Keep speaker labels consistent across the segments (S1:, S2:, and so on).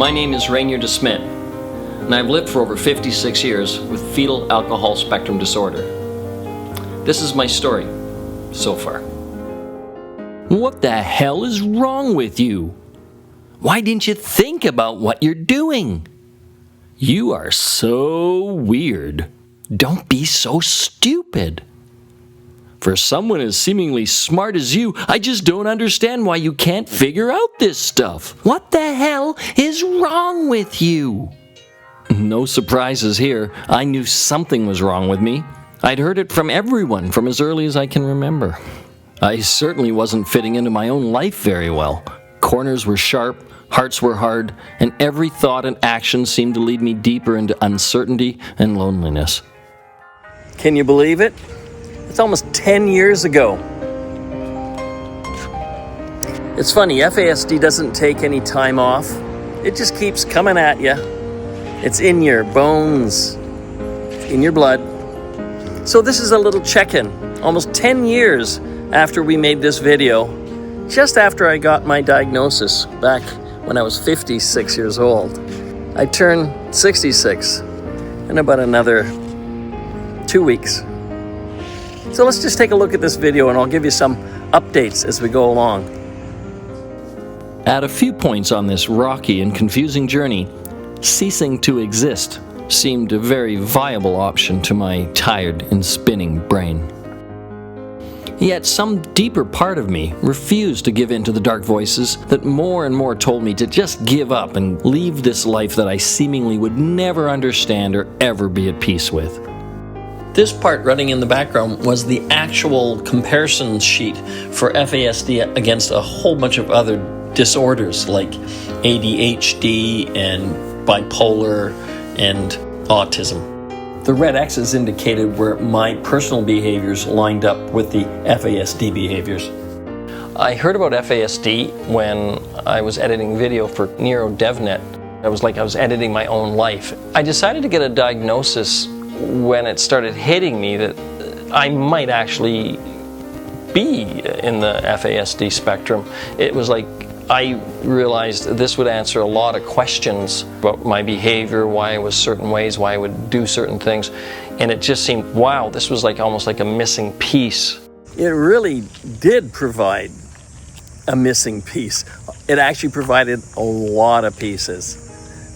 S1: My name is Reinier deSmit, and I've lived for over 56 years with fetal alcohol spectrum disorder. This is my story so far.
S2: What the hell is wrong with you? Why didn't you think about what you're doing? You are so weird. Don't be so stupid. For someone as seemingly smart as you, I just don't understand why you can't figure out this stuff. What the hell is wrong with you? No surprises here. I knew something was wrong with me. I'd heard it from everyone from as early as I can remember. I certainly wasn't fitting into my own life very well. Corners were sharp, hearts were hard, and every thought and action seemed to lead me deeper into uncertainty and loneliness.
S1: Can you believe it? It's almost 10 years ago. It's funny, FASD doesn't take any time off. It just keeps coming at you. It's in your bones, in your blood. So this is a little check-in. Almost 10 years after we made this video, just after I got my diagnosis back when I was 56 years old. I turned 66 in about another 2 weeks. So let's just take a look at this video and I'll give you some updates as we go along.
S2: At a few points on this rocky and confusing journey, ceasing to exist seemed a very viable option to my tired and spinning brain. Yet some deeper part of me refused to give in to the dark voices that more and more told me to just give up and leave this life that I seemingly would never understand or ever be at peace with.
S1: This part running in the background was the actual comparison sheet for FASD against a whole bunch of other disorders like ADHD and bipolar and autism. The red X's indicated where my personal behaviors lined up with the FASD behaviors. I heard about FASD when I was editing video for deSmit. It was like I was editing my own life. I decided to get a diagnosis when it started hitting me that I might actually be in the FASD spectrum. It was like I realized this would answer a lot of questions about my behavior, why I was certain ways, why I would do certain things, and it just seemed, wow, this was like almost like a missing piece. It really did provide a missing piece. It actually provided a lot of pieces,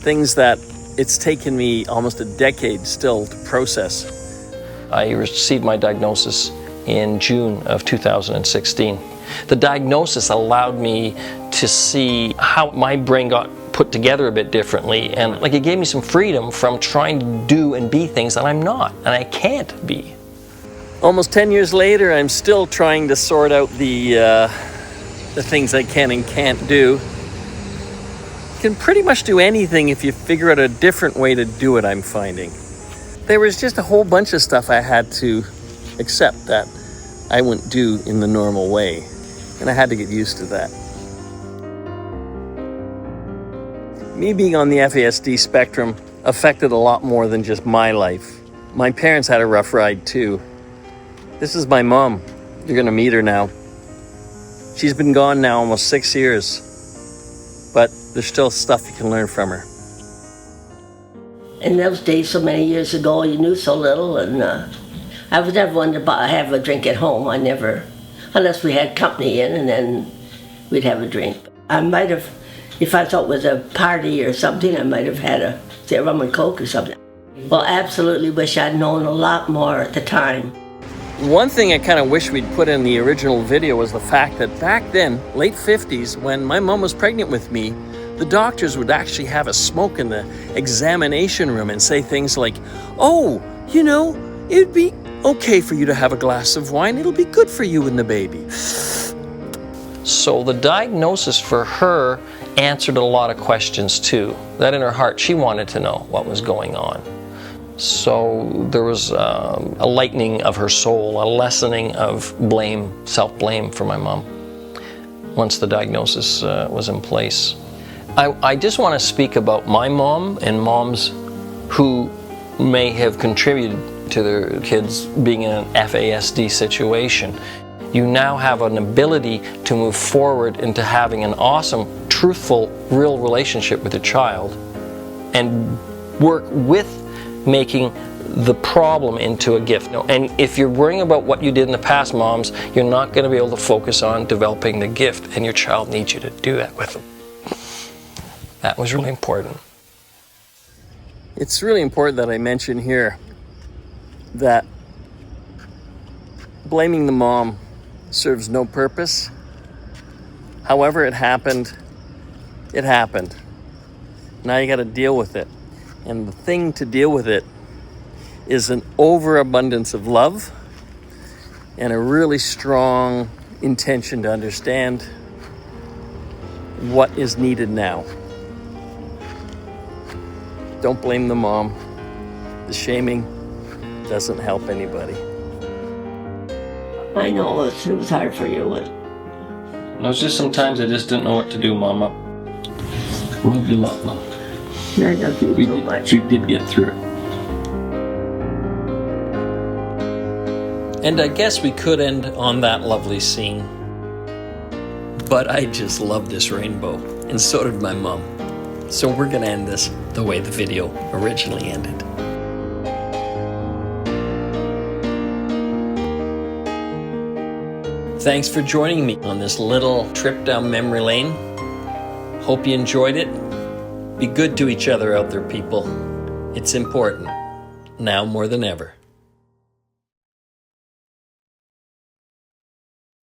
S1: things that it's taken me almost a decade still to process. I received my diagnosis in June of 2016. The diagnosis allowed me to see how my brain got put together a bit differently, and like it gave me some freedom from trying to do and be things that I'm not and I can't be. Almost 10 years later, I'm still trying to sort out the things I can and can't do. You can pretty much do anything if you figure out a different way to do it, I'm finding. There was just a whole bunch of stuff I had to accept that I wouldn't do in the normal way, and I had to get used to that. Me being on the FASD spectrum affected a lot more than just my life. My parents had a rough ride too. This is my mom. You're gonna meet her now. She's been gone now almost 6 years. But there's still stuff you can learn from her.
S3: In those days, so many years ago, you knew so little, and I was never one to have a drink at home. I never, unless we had company in, and then we'd have a drink. I might have, if I thought it was a party or something, I might have had say, rum and coke or something. Well, absolutely wish I'd known a lot more at the time.
S1: One thing I kind of wish we'd put in the original video was the fact that back then, late 50s, when my mom was pregnant with me, the doctors would actually have us smoke in the examination room and say things like, oh, you know, it'd be okay for you to have a glass of wine. It'll be good for you and the baby. So the diagnosis for her answered a lot of questions too. That in her heart, she wanted to know what was going on. So there was a lightening of her soul, a lessening of blame, self-blame for my mom once the diagnosis was in place. I just want to speak about my mom and moms who may have contributed to their kids being in an FASD situation. You now have an ability to move forward into having an awesome
S4: truthful, real relationship with your child and work with making the problem into a gift. And if you're worrying about what you did in the past, moms, you're not going to be able to focus on developing the gift, and your child needs you to do that with them. That was really important.
S1: It's really important that I mention here that blaming the mom serves no purpose. However it happened. Now you got to deal with it. And the thing to deal with it is an overabundance of love and a really strong intention to understand what is needed now. Don't blame the mom. The shaming doesn't help anybody.
S3: I know it was hard for you.
S4: It was just sometimes I just didn't know what to do, Mama. Love you a lot, Mom.
S3: I love you so much.
S4: We did get through it.
S1: And I guess we could end on that lovely scene. But I just love this rainbow, and so did my mom. So we're gonna end this the way the video originally ended. Thanks for joining me on this little trip down memory lane. Hope you enjoyed it. Be good to each other out there, people. It's important, now more than ever.